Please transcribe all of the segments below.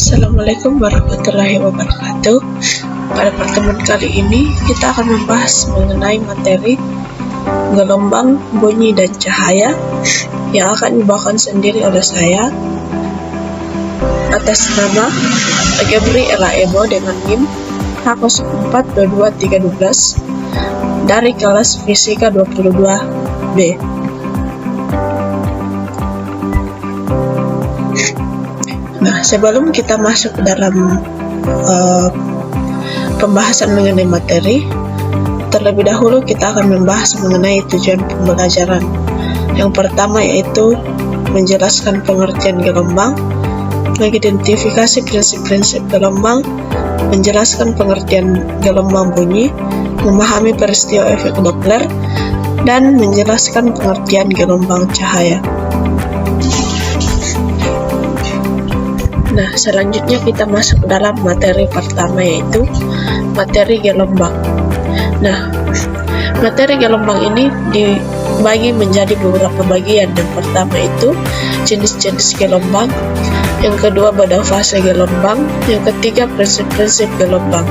Assalamualaikum warahmatullahi wabarakatuh. Pada pertemuan kali ini kita akan membahas mengenai materi gelombang, bunyi, dan cahaya yang akan dibawakan sendiri oleh saya atas nama Gebri Elaebo dengan NIM H042212 dari kelas Fisika 22B. Nah, sebelum kita masuk ke dalam pembahasan mengenai materi, terlebih dahulu kita akan membahas mengenai tujuan pembelajaran. Yang pertama yaitu menjelaskan pengertian gelombang, mengidentifikasi prinsip-prinsip gelombang, menjelaskan pengertian gelombang bunyi, memahami peristiwa efek Doppler, dan menjelaskan pengertian gelombang cahaya. Nah, selanjutnya kita masuk dalam materi pertama yaitu materi gelombang. Nah, materi gelombang ini dibagi menjadi beberapa bagian. Yang pertama itu jenis-jenis gelombang, yang kedua beda fase gelombang, yang ketiga prinsip-prinsip gelombang.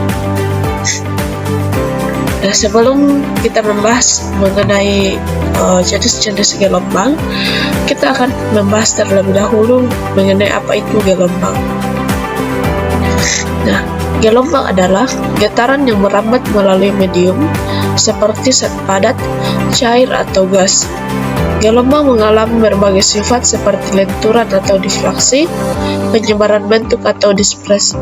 Nah, sebelum kita membahas mengenai jenis-jenis gelombang, kita akan membahas terlebih dahulu mengenai apa itu gelombang. Nah, gelombang adalah getaran yang merambat melalui medium seperti zat padat, cair, atau gas. Gelombang mengalami berbagai sifat seperti lenturan atau difraksi, penyebaran bentuk atau dispersi,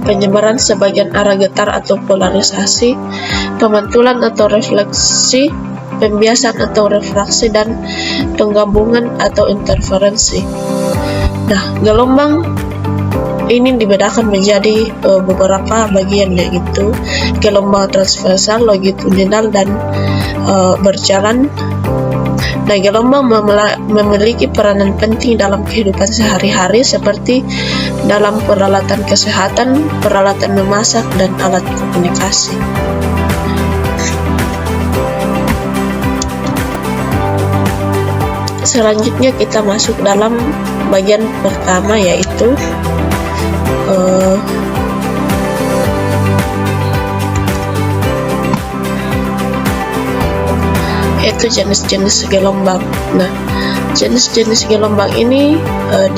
penyebaran sebagian arah getar atau polarisasi, pemantulan atau refleksi, pembiasan atau refraksi, dan penggabungan atau interferensi. Nah, gelombang ini dibedakan menjadi beberapa bagian, yaitu gelombang transversal, longitudinal, dan berjalan. Nah, gelombang memiliki peranan penting dalam kehidupan sehari-hari seperti dalam peralatan kesehatan, peralatan memasak, dan alat komunikasi. Selanjutnya kita masuk dalam bagian pertama yaitu yaitu jenis-jenis gelombang. Nah, jenis-jenis gelombang ini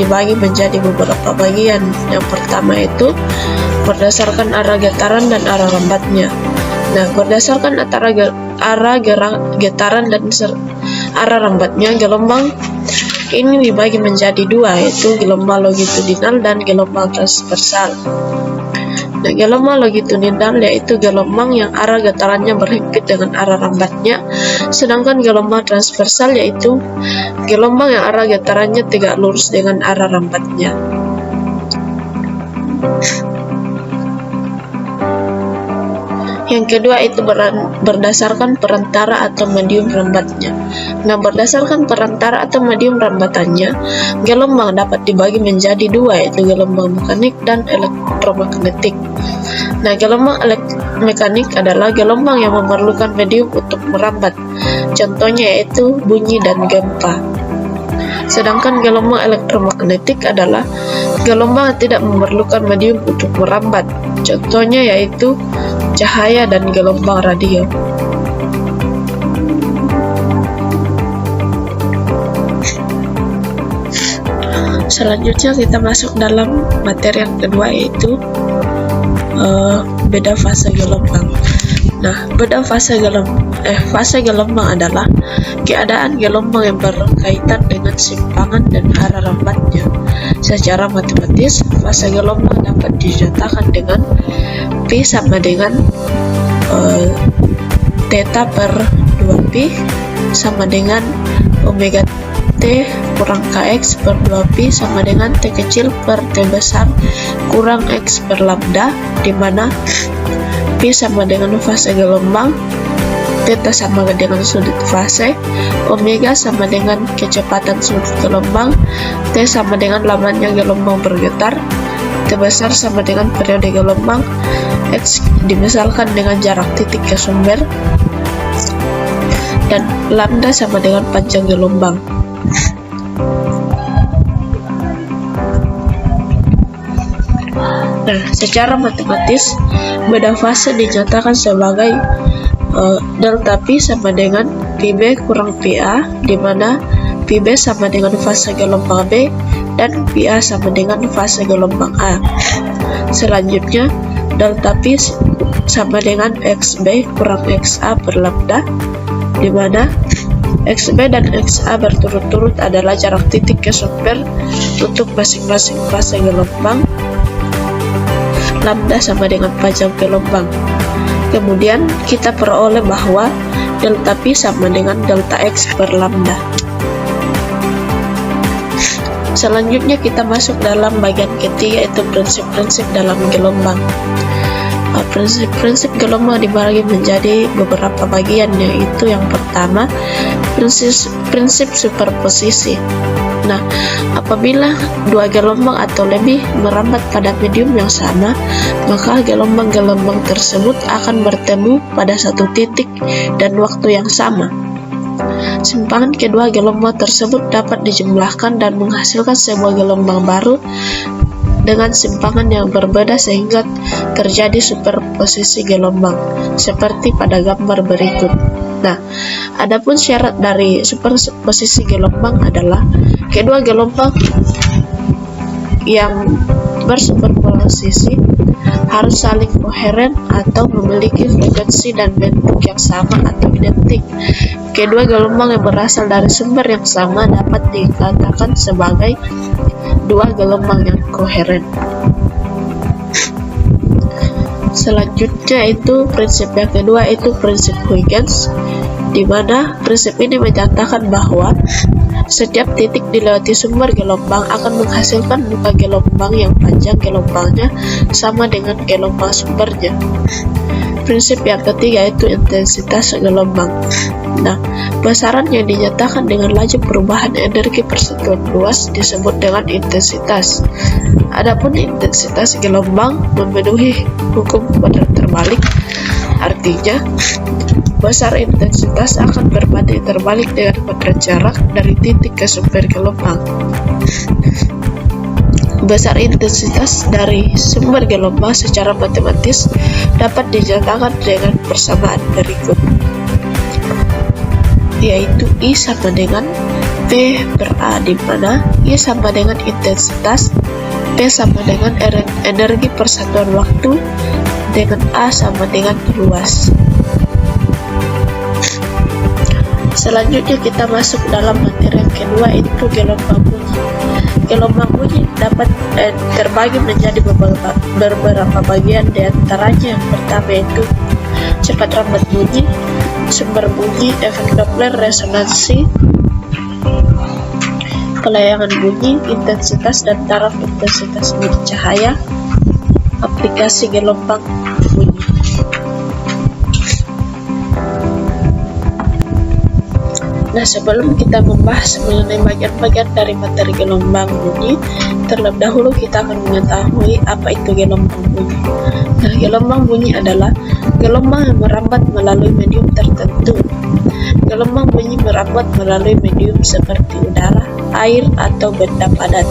dibagi menjadi beberapa bagian. Yang pertama itu berdasarkan arah getaran dan arah rambatnya. Nah, berdasarkan arah getaran dan arah rambatnya, gelombang ini dibagi menjadi dua, yaitu gelombang longitudinal dan gelombang transversal. Nah, gelombang longitudinal yaitu gelombang yang arah getarannya berhimpit dengan arah rambatnya, sedangkan gelombang transversal yaitu gelombang yang arah getarannya tegak lurus dengan arah rambatnya. Yang kedua itu berdasarkan perantara atau medium rambatnya. Nah, berdasarkan perantara atau medium rambatannya, gelombang dapat dibagi menjadi dua, yaitu gelombang mekanik dan elektromagnetik. Nah, gelombang mekanik adalah gelombang yang memerlukan medium untuk merambat. Contohnya yaitu bunyi dan gempa. Sedangkan gelombang elektromagnetik adalah gelombang yang tidak memerlukan medium untuk merambat. Contohnya yaitu cahaya dan gelombang radio. Selanjutnya kita masuk dalam materi yang kedua yaitu beda fase gelombang. Nah, beda fase gelombang adalah keadaan gelombang yang berkaitan dengan simpangan dan arah rambatnya. Secara matematis, fase gelombang dapat dinyatakan dengan P sama dengan theta per 2Pi sama dengan omega T kurang Kx per 2Pi sama dengan T kecil per T besar kurang X per lambda, di mana Pi sama dengan fase gelombang, theta sama dengan sudut fase, omega sama dengan kecepatan sudut gelombang, T sama dengan lamanya gelombang bergetar, T besar sama dengan periode gelombang, X dimisalkan dengan jarak titik ke sumber, dan lambda sama dengan panjang gelombang. Nah, secara matematis, beda fase dinyatakan sebagai delta P sama dengan PB kurang PA, di mana PB sama dengan fase gelombang B dan PA sama dengan fase gelombang A. Selanjutnya, delta P sama dengan XB kurang XA per lambda, di mana XB dan XA berturut-turut adalah jarak titik ke sumber untuk masing-masing fase gelombang. Lambda sama dengan panjang gelombang. Kemudian kita peroleh bahwa delta P sama dengan delta X per lambda. Selanjutnya kita masuk dalam bagian ketiga, yaitu prinsip-prinsip dalam gelombang. Prinsip-prinsip gelombang dibagi menjadi beberapa bagian, yaitu yang pertama prinsip superposisi. Nah, apabila dua gelombang atau lebih merambat pada medium yang sama, maka gelombang-gelombang tersebut akan bertemu pada satu titik dan waktu yang sama. Simpangan kedua gelombang tersebut dapat dijumlahkan dan menghasilkan sebuah gelombang baru dengan simpangan yang berbeda sehingga terjadi superposisi gelombang, seperti pada gambar berikut. Nah, adapun syarat dari superposisi gelombang adalah kedua gelombang yang bersuperposisi harus saling koheren atau memiliki frekuensi dan bentuk yang sama atau identik. Kedua gelombang yang berasal dari sumber yang sama dapat dikatakan sebagai dua gelombang yang koheren. Selanjutnya itu prinsip yang kedua, itu prinsip Huygens, di mana prinsip ini menyatakan bahwa setiap titik dilewati sumber gelombang akan menghasilkan muka gelombang yang panjang gelombangnya sama dengan gelombang sumbernya. Prinsip yang ketiga itu intensitas gelombang. Nah, besaran yang dinyatakan dengan laju perubahan energi persatuan luas disebut dengan intensitas. Adapun intensitas gelombang memenuhi hukum kuadrat terbalik, artinya besar intensitas akan berbanding terbalik dengan kuadrat jarak dari titik ke sumber gelombang. Besar intensitas dari sumber gelombang secara matematis dapat dinyatakan dengan persamaan berikut, yaitu I sama dengan P per A, di mana I sama dengan intensitas, P sama dengan energi persatuan waktu, dengan A sama dengan luas. Selanjutnya kita masuk dalam materi yang kedua, itu gelombang bunyi. Gelombang bunyi dapat terbagi menjadi beberapa bagian, diantaranya yang pertama itu cepat rambat bunyi, sumber bunyi, efek Doppler, resonansi, pelayangan bunyi, intensitas dan taraf intensitas bunyi cahaya, aplikasi gelombang bunyi. Nah, sebelum kita membahas mengenai bagian-bagian dari materi gelombang bunyi, terlebih dahulu kita akan mengetahui apa itu gelombang bunyi. Nah, gelombang bunyi adalah gelombang yang merambat melalui medium tertentu. Gelombang bunyi merambat melalui medium seperti udara, air, atau benda padat.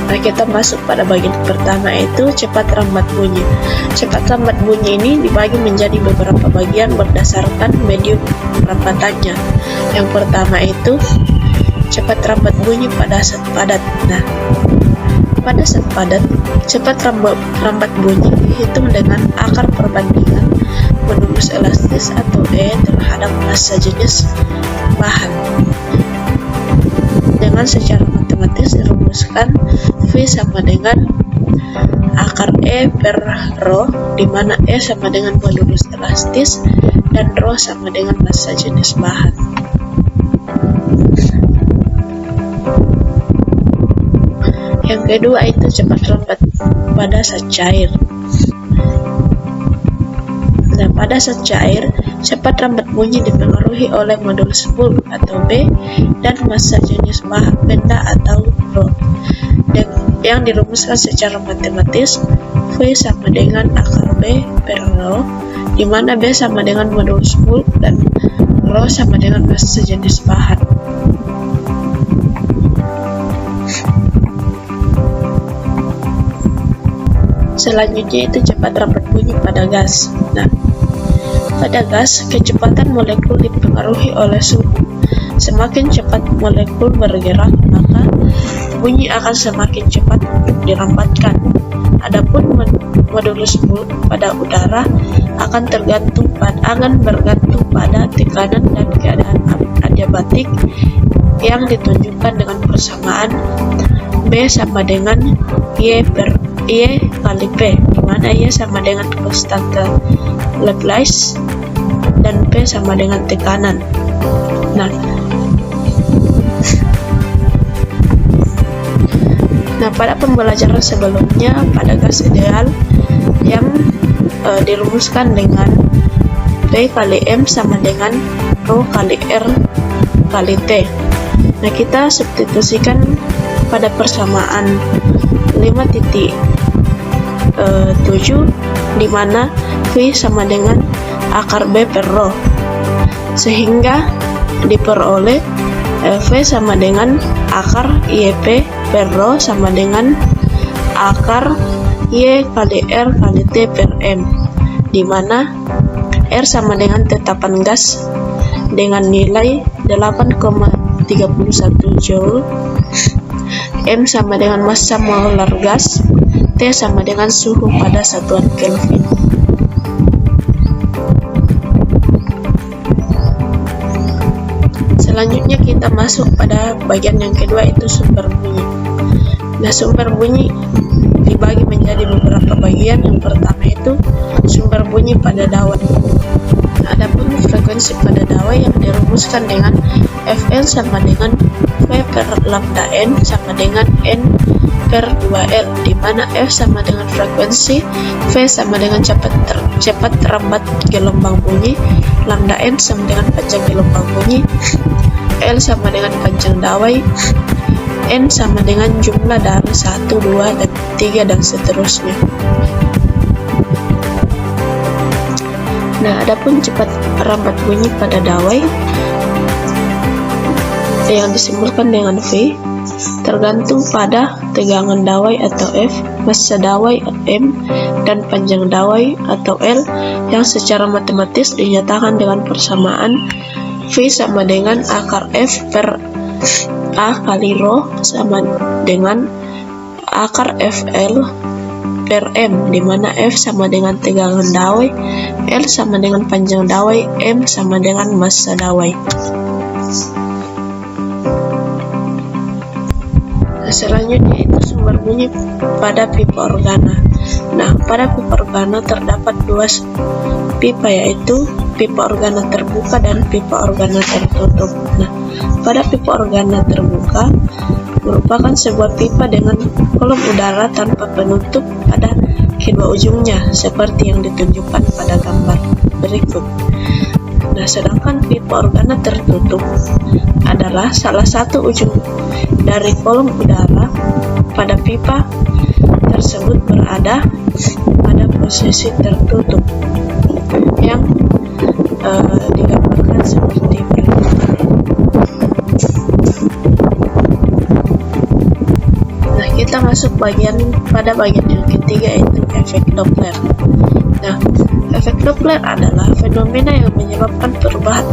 Nah, kita masuk pada bagian pertama, itu cepat rambat bunyi. Cepat rambat bunyi ini dibagi menjadi beberapa bagian berdasarkan medium rambatannya. Yang pertama itu cepat rambat bunyi pada saat padat. Nah, pada saat padat, cepat rambat bunyi dihitung dengan akar perbandingan modulus elastis atau E terhadap massa jenis bahan. Dengan secara matematis dirumuskan V sama dengan akar E per rho, di mana E sama dengan modulus elastis dan rho sama dengan massa jenis bahan. Yang kedua itu cepat rambat pada saat cair. Nah, pada saat cair, cepat rambat bunyi dipengaruhi oleh modulus bulk atau B dan massa jenis bahan benda atau rho, yang dirumuskan secara matematis V sama dengan akar B per rho, di mana B sama dengan modulus bulk dan rho sama dengan massa jenis bahan. Selanjutnya itu cepat rambat bunyi pada gas. Nah, pada gas, kecepatan molekul dipengaruhi oleh suhu. Semakin cepat molekul bergerak, maka bunyi akan semakin cepat untuk dirambatkan. Adapun modulus pada udara akan bergantung pada tekanan dan keadaan adiabatik yang ditunjukkan dengan persamaan B sama dengan Y kali P, di mana Y sama dengan konstanta Laplace dan P sama dengan tekanan. Nah, pada pembelajaran sebelumnya, pada gas ideal yang dirumuskan dengan P kali M sama dengan Rho kali R kali T. Nah, kita substitusikan pada persamaan 5.7 di mana V sama dengan akar B per Rho, sehingga diperoleh V sama dengan akar YP per Rho sama dengan akar Y kali R kali T per M, di mana R sama dengan tetapan gas dengan nilai 8,31 Joule, M sama dengan massa molar gas, T sama dengan suhu pada satuan Kelvin. Selanjutnya kita masuk pada bagian yang kedua, itu sumber bunyi. Nah, sumber bunyi dibagi menjadi beberapa bagian. Yang pertama itu sumber bunyi pada dawai. Adapun frekuensi pada dawai yang dirumuskan dengan Fn sama dengan V per lambda N sama dengan N per 2L, di mana F sama dengan frekuensi, V sama dengan cepat rambat gelombang bunyi, lambda N sama dengan panjang gelombang bunyi, L sama dengan panjang dawai, N sama dengan jumlah dari 1, 2, dan 3 dan seterusnya. Nah, adapun cepat rambat bunyi pada dawai yang disimbolkan dengan V tergantung pada tegangan dawai atau F, massa dawai M, dan panjang dawai atau L yang secara matematis dinyatakan dengan persamaan V sama dengan akar F per A kali Rho sama dengan akar FL per M, di mana F sama dengan tegangan dawai, L sama dengan panjang dawai, M sama dengan massa dawai. Selanjutnya itu sumber bunyi pada pipa organa. Nah, pada pipa organa terdapat dua pipa, yaitu pipa organa terbuka dan pipa organa tertutup. Nah, pada pipa organa terbuka merupakan sebuah pipa dengan kolom udara tanpa penutup pada kedua ujungnya, seperti yang ditunjukkan pada gambar berikut. Nah, sedangkan pipa organa tertutup adalah salah satu ujung dari kolom udara pada pipa tersebut berada pada posisi tertutup yang digambarkan seperti berikut. Nah, kita masuk pada bagian yang ketiga, yaitu efek Doppler. Nah, efek Doppler adalah fenomena yang menyebabkan perubahan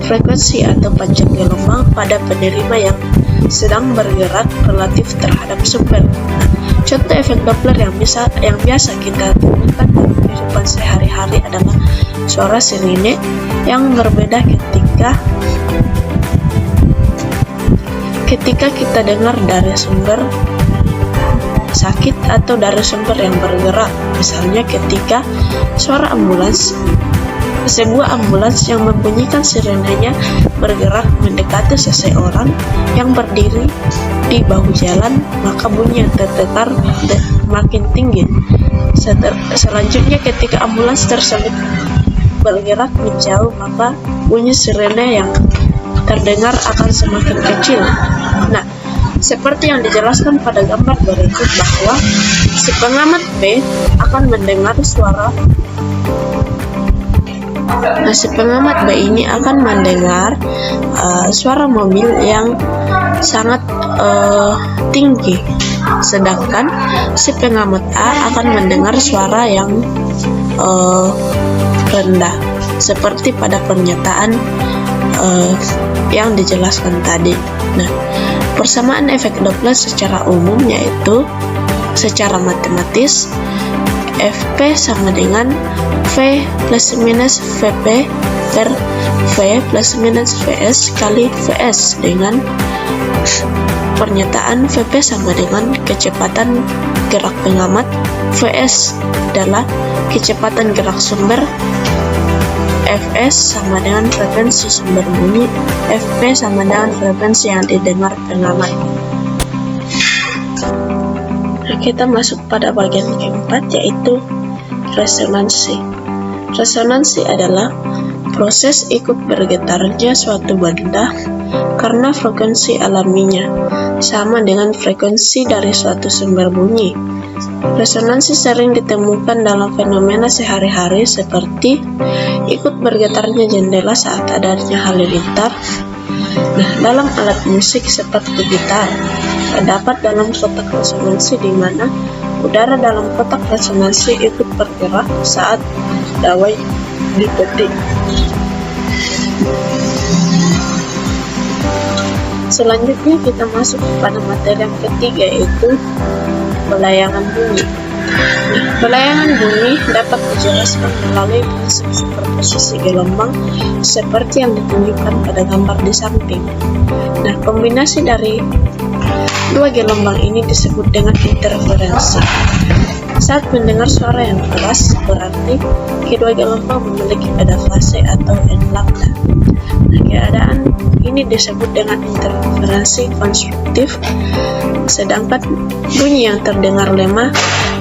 frekuensi atau panjang gelombang pada penerima yang sedang bergerak relatif terhadap sumber. Nah, contoh efek Doppler yang biasa kita temukan dalam kehidupan sehari-hari adalah suara sirine yang berbeda ketika kita dengar dari sumber sakit atau dari sumber yang bergerak. Misalnya ketika suara ambulans, sebuah ambulans yang membunyikan sirenenya bergerak mendekati seseorang yang berdiri di bahu jalan, maka bunyi yang terdengar makin tinggi. Selanjutnya ketika ambulans tersebut bergerak menjauh, maka bunyi sirene yang terdengar akan semakin kecil. Nah, seperti yang dijelaskan pada gambar berikut, bahwa si pengamat B akan mendengar suara. Nah, si pengamat B ini akan mendengar suara mobil yang sangat tinggi. sedangkan si pengamat A akan mendengar suara yang rendah, seperti pada pernyataan yang dijelaskan tadi. Nah, persamaan efek Doppler secara umum yaitu secara matematis Fp sama dengan V plus minus Vp per V plus minus Vs kali Vs, dengan pernyataan Vp sama dengan kecepatan gerak pengamat, Vs adalah kecepatan gerak sumber, Fs sama dengan frekuensi sumber bunyi, Fp sama dengan frekuensi yang didengar pengamat. Nah, kita masuk pada bagian keempat yaitu resonansi. Resonansi adalah proses ikut bergetarnya suatu benda karena frekuensi alaminya sama dengan frekuensi dari suatu sumber bunyi. Resonansi sering ditemukan dalam fenomena sehari-hari seperti ikut bergetarnya jendela saat adanya halilintar. Nah, dalam alat musik seperti gitar, terdapat dalam kotak resonansi di mana udara dalam kotak resonansi ikut bergerak saat dawai dipetik. Selanjutnya kita masuk pada materi yang ketiga yaitu belayangan bunyi. Belayangan bunyi dapat dijelaskan melalui prinsip superposisi gelombang seperti yang ditunjukkan pada gambar di samping. Nah, kombinasi dari dua gelombang ini disebut dengan interferensi. Saat mendengar suara yang keras, berarti kedua gelombang memiliki pada fase atau n lambda. Nah, keadaan ini disebut dengan interferensi konstruktif, sedangkan bunyi yang terdengar lemah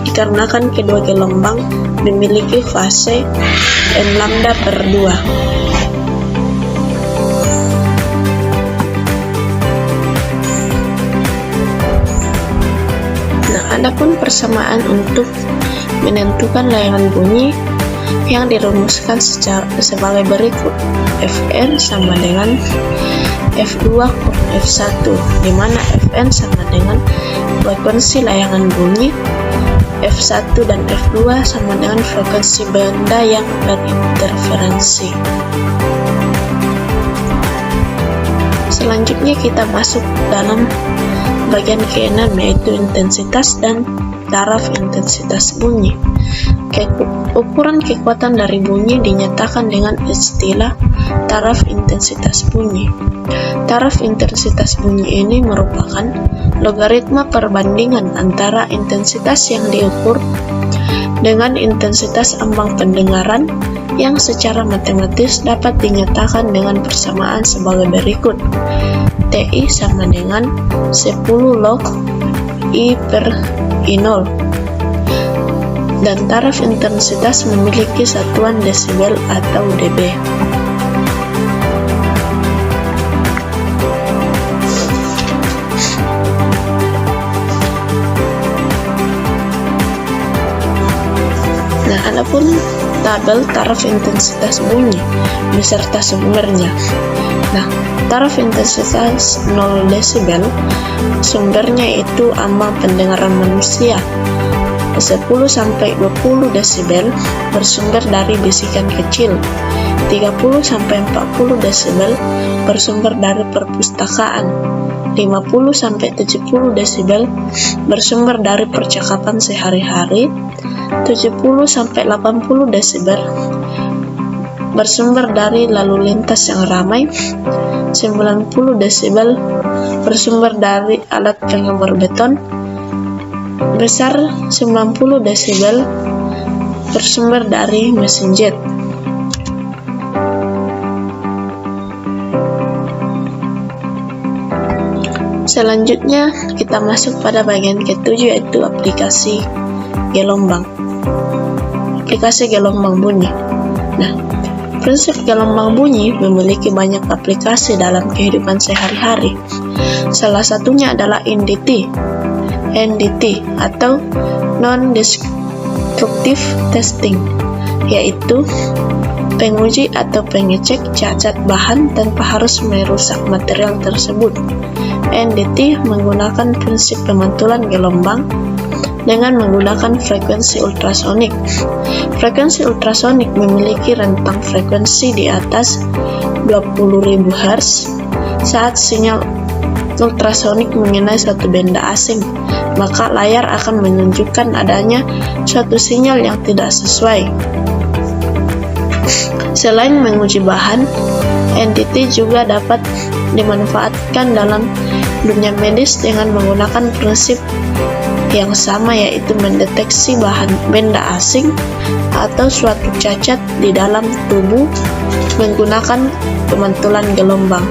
dikarenakan kedua gelombang memiliki fase n lambda per 2. Adapun persamaan untuk menentukan layangan bunyi yang dirumuskan sebagai berikut. Fn sama dengan F2 kurang F1, di mana Fn sama dengan frekuensi layangan bunyi, F1 dan F2 sama dengan frekuensi benda yang berinterferensi. Selanjutnya kita masuk dalam bagian ke-6 yaitu intensitas dan taraf intensitas bunyi. Ukuran kekuatan dari bunyi dinyatakan dengan istilah taraf intensitas bunyi. Taraf intensitas bunyi ini merupakan logaritma perbandingan antara intensitas yang diukur dengan intensitas ambang pendengaran yang secara matematis dapat dinyatakan dengan persamaan sebagai berikut. TI sama dengan 10 log I per I0, dan taraf intensitas memiliki satuan desibel atau dB. Nah, adapun tabel taraf intensitas bunyi beserta sumbernya. Nah, taraf intensitas 0 desibel, sumbernya itu ambang pendengaran manusia. 10-20 desibel bersumber dari bisikan kecil. 30-40 desibel bersumber dari perpustakaan. 50-70 desibel bersumber dari percakapan sehari-hari. 70-80 desibel bersumber dari lalu lintas yang ramai. 90 desibel bersumber dari alat pengembar beton. Besar 90 desibel bersumber dari mesin jet. Selanjutnya kita masuk pada bagian ke-7 yaitu aplikasi gelombang. Aplikasi gelombang bunyi. Nah, prinsip gelombang bunyi memiliki banyak aplikasi dalam kehidupan sehari-hari. Salah satunya adalah NDT atau non-destructive testing, yaitu penguji atau pengecek cacat bahan tanpa harus merusak material tersebut. NDT menggunakan prinsip pemantulan gelombang dengan menggunakan frekuensi ultrasonik. Frekuensi ultrasonik memiliki rentang frekuensi di atas 20.000 Hz. Saat sinyal ultrasonik mengenai suatu benda asing, maka layar akan menunjukkan adanya suatu sinyal yang tidak sesuai. Selain menguji bahan, NDT juga dapat dimanfaatkan dalam dunia medis dengan menggunakan prinsip yang sama, yaitu mendeteksi benda asing atau suatu cacat di dalam tubuh menggunakan pemantulan gelombang.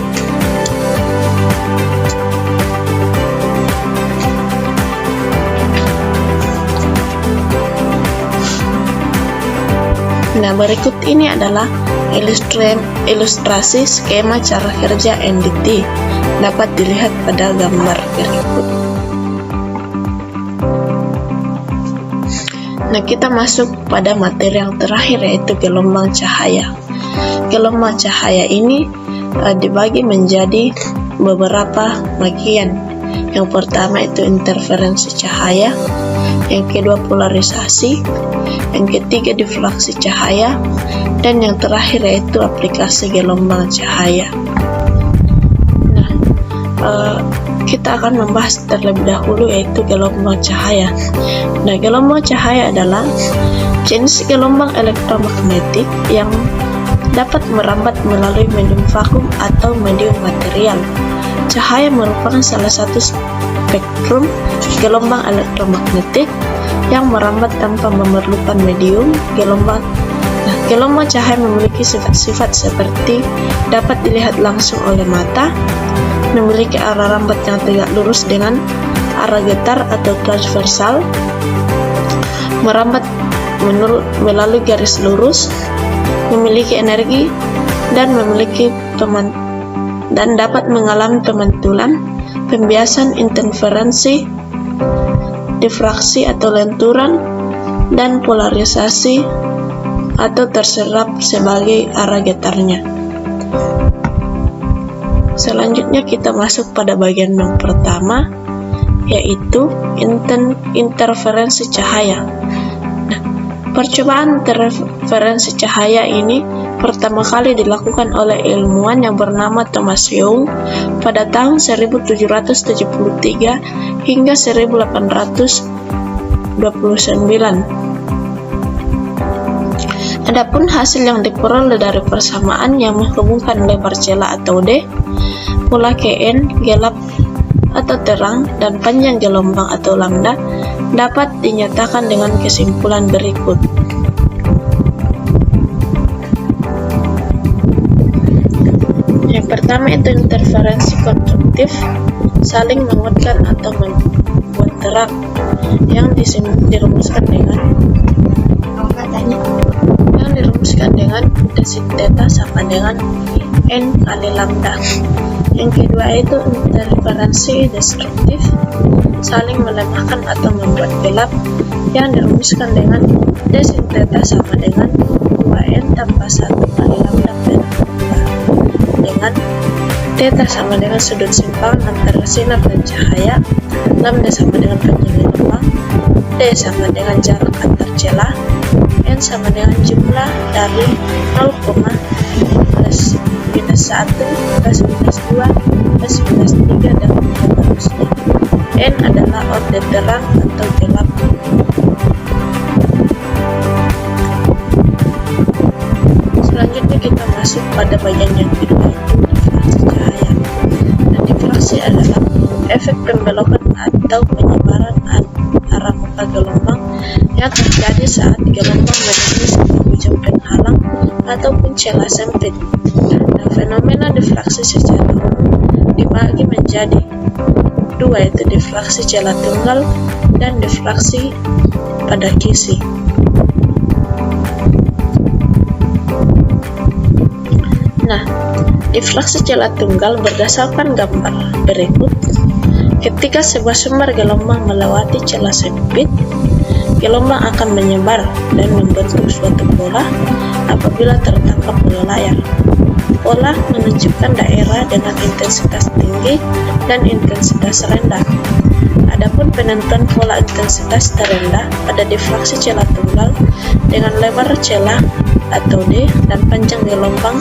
Nah, berikut ini adalah ilustrasi skema cara kerja NDT. Dapat dilihat pada gambar berikut. Nah, kita masuk pada materi yang terakhir, yaitu gelombang cahaya. Gelombang cahaya ini dibagi menjadi beberapa bagian. Yang pertama itu interferensi cahaya, yang kedua polarisasi, yang ketiga difraksi cahaya, dan yang terakhir yaitu aplikasi gelombang cahaya. Nah, kita akan membahas terlebih dahulu yaitu gelombang cahaya. Nah, gelombang cahaya adalah jenis gelombang elektromagnetik yang dapat merambat melalui medium vakum atau medium material. Cahaya merupakan salah satu spektrum gelombang elektromagnetik yang merambat tanpa memerlukan medium. Gelombang cahaya memiliki sifat-sifat seperti dapat dilihat langsung oleh mata, memiliki arah rambat yang tegak lurus dengan arah getar atau transversal, merambat melalui garis lurus, memiliki energi, dan dapat mengalami pemantulan, pembiasan, interferensi, difraksi atau lenturan, dan polarisasi atau terserap sebagai arah getarnya. Selanjutnya kita masuk pada bagian yang pertama, yaitu interferensi cahaya. Nah, percobaan interferensi cahaya ini pertama kali dilakukan oleh ilmuwan yang bernama Thomas Young pada tahun 1773 hingga 1829. Adapun hasil yang diperoleh dari persamaan yang menghubungkan lebar celah atau D, pola Kn, gelap atau terang, dan panjang gelombang atau lambda dapat dinyatakan dengan kesimpulan berikut. Yang pertama itu interferensi konstruktif, saling menguatkan atau membuat terang, yang dirumuskan dengan desin theta sama dengan n kali lambda. Yang kedua itu interferensi destruktif, saling melemahkan atau membuat gelap, yang dirumuskan dengan desin theta sama dengan 2n tambah 1 kali lambda per 2, dengan theta sama dengan sudut simpangan antara sinar dan cahaya, lambda sama dengan panjang gelombang, d sama dengan jarak antar celah, n sama dengan jumlah dari 0, plus minus 1, plus minus 2, plus minus 3, dan seterusnya. N adalah order terang atau gelap. Selanjutnya kita masuk pada bagian yang kedua, yaitu difraksi cahaya. Dan difraksi adalah efek pembelokan atau penyebaran arah muka gelombang yang terjadi saat gelombang menemui sebuah ujung penghalang ataupun celah sempit. Nah, fenomena difraksi secara umum dibagi menjadi dua, yaitu difraksi celah tunggal dan difraksi pada kisi. Nah, difraksi celah tunggal berdasarkan gambar berikut. Ketika sebuah sumber gelombang melewati celah sempit, gelombang akan menyebar dan membentuk suatu pola apabila tertangkap oleh layar. pola menunjukkan daerah dengan intensitas tinggi dan intensitas rendah. Adapun penentuan pola intensitas terendah pada difraksi celah tunggal dengan lebar celah atau D dan panjang gelombang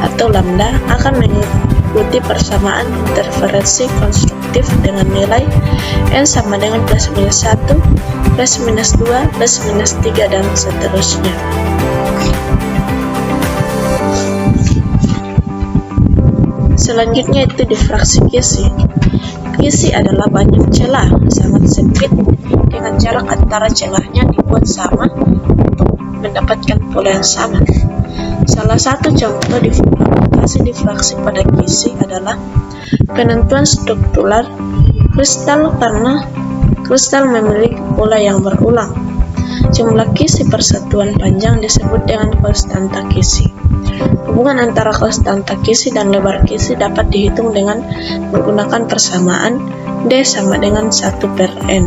atau lambda akan mengikuti persamaan interferensi konstruktif dengan nilai N sama dengan plus minus 1, plus minus 2, plus minus 3, dan seterusnya. Selanjutnya itu difraksi Kisi. Kisi adalah banyak celah sangat sempit dengan jarak antara celahnya dibuat sama untuk mendapatkan pola yang sama. Salah satu contoh aplikasi difraksi pada Kisi adalah penentuan struktural kristal karena kristal memiliki pola yang berulang. Jumlah Kisi persatuan panjang disebut dengan konstanta Kisi. Hubungan antara konstanta Kisi dan lebar Kisi dapat dihitung dengan menggunakan persamaan D sama dengan 1/N.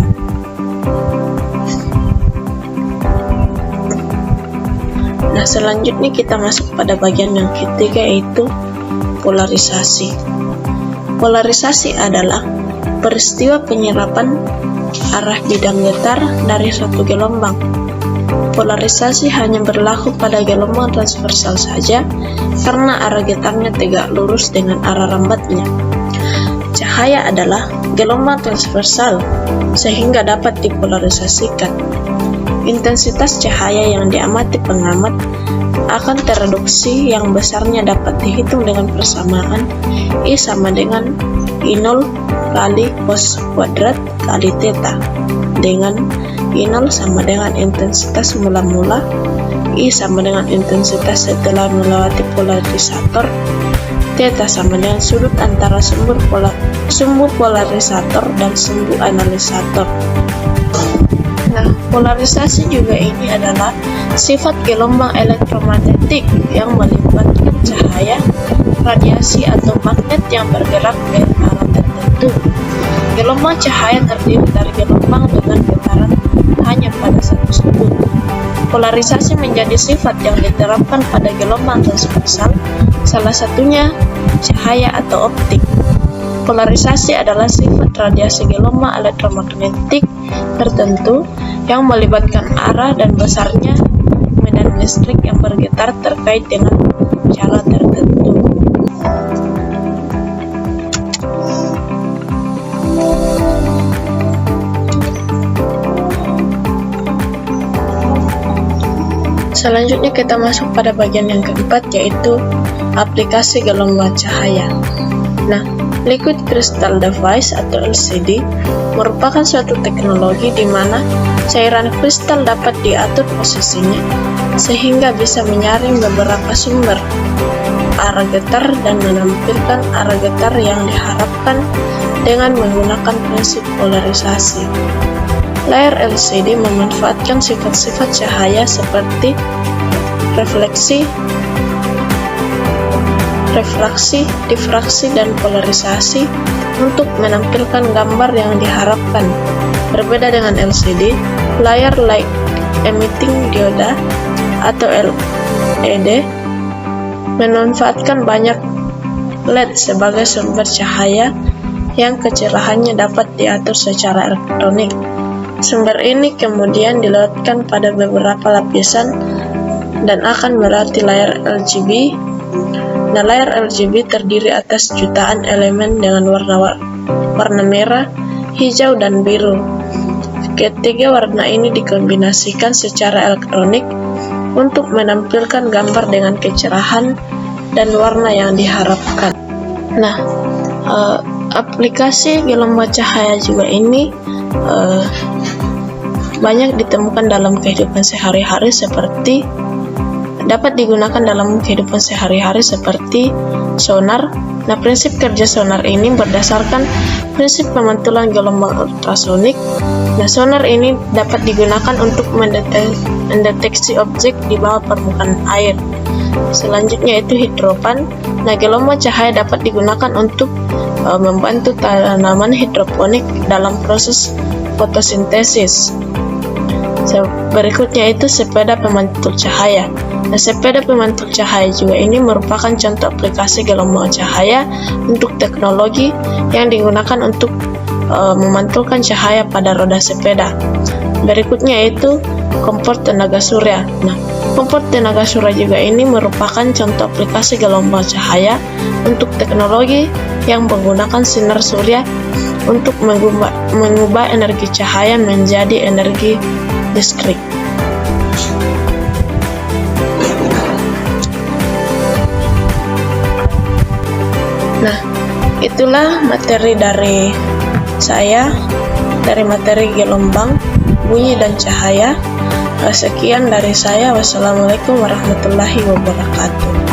Nah, selanjutnya kita masuk pada bagian yang ketiga, yaitu polarisasi. Polarisasi adalah peristiwa penyerapan arah bidang getar dari suatu gelombang. Polarisasi hanya berlaku pada gelombang transversal saja karena arah getarnya tegak lurus dengan arah rambatnya. Cahaya adalah gelombang transversal sehingga dapat dipolarisasikan. Intensitas cahaya yang diamati pengamat akan tereduksi yang besarnya dapat dihitung dengan persamaan I sama dengan I0 kali cos kuadrat kali theta, dengan I0 sama dengan intensitas mula-mula, I sama dengan intensitas setelah melewati polarisator, theta sama dengan sudut antara sumbu polarisator dan sumbu analisator. Nah, polarisasi juga ini adalah sifat gelombang elektromagnetik yang melibatkan cahaya, radiasi atau magnet yang bergerak dari arah tertentu. Gelombang cahaya terdiri dari gelombang dengan getaran hanya pada satu sudut. Polarisasi menjadi sifat yang diterapkan pada gelombang transversal, salah satunya cahaya atau optik. Polarisasi adalah sifat radiasi gelombang elektromagnetik tertentu yang melibatkan arah dan besarnya medan listrik yang bergetar terkait dengan cara tertentu. Selanjutnya kita masuk pada bagian yang keempat, yaitu aplikasi gelombang cahaya. Nah, liquid crystal device atau LCD merupakan suatu teknologi di mana cairan kristal dapat diatur posisinya sehingga bisa menyaring beberapa sumber arah getar dan menampilkan arah getar yang diharapkan dengan menggunakan prinsip polarisasi. Layar LCD memanfaatkan sifat-sifat cahaya seperti refleksi, refraksi, difraksi, dan polarisasi untuk menampilkan gambar yang diharapkan. Berbeda dengan LCD, layar light emitting diode atau LED memanfaatkan banyak LED sebagai sumber cahaya yang kecerahannya dapat diatur secara elektronik. Sumber ini kemudian dilewatkan pada beberapa lapisan dan akan berarti layar RGB. Nah, layar RGB terdiri atas jutaan elemen dengan warna merah, hijau, dan biru. Ketiga warna ini dikombinasikan secara elektronik untuk menampilkan gambar dengan kecerahan dan warna yang diharapkan. Nah, aplikasi gelombang cahaya juga ini banyak ditemukan dalam kehidupan sehari-hari dapat digunakan dalam kehidupan sehari-hari seperti sonar. Nah, prinsip kerja sonar ini berdasarkan prinsip pemantulan gelombang ultrasonik. Nah, sonar ini dapat digunakan untuk mendeteksi objek di bawah permukaan air. Selanjutnya itu hidropan. Nah, gelombang cahaya dapat digunakan untuk membantu tanaman hidroponik dalam proses fotosintesis. Berikutnya itu sepeda pemantul cahaya. Nah, sepeda pemantul cahaya juga ini merupakan contoh aplikasi gelombang cahaya untuk teknologi yang digunakan untuk memantulkan cahaya pada roda sepeda. Berikutnya itu kompor tenaga surya. Nah, kompor tenaga surya juga ini merupakan contoh aplikasi gelombang cahaya untuk teknologi yang menggunakan sinar surya untuk mengubah energi cahaya menjadi energi listrik. Nah, itulah materi dari saya, dari materi gelombang, bunyi dan cahaya. Sekian dari saya. Wassalamualaikum warahmatullahi wabarakatuh.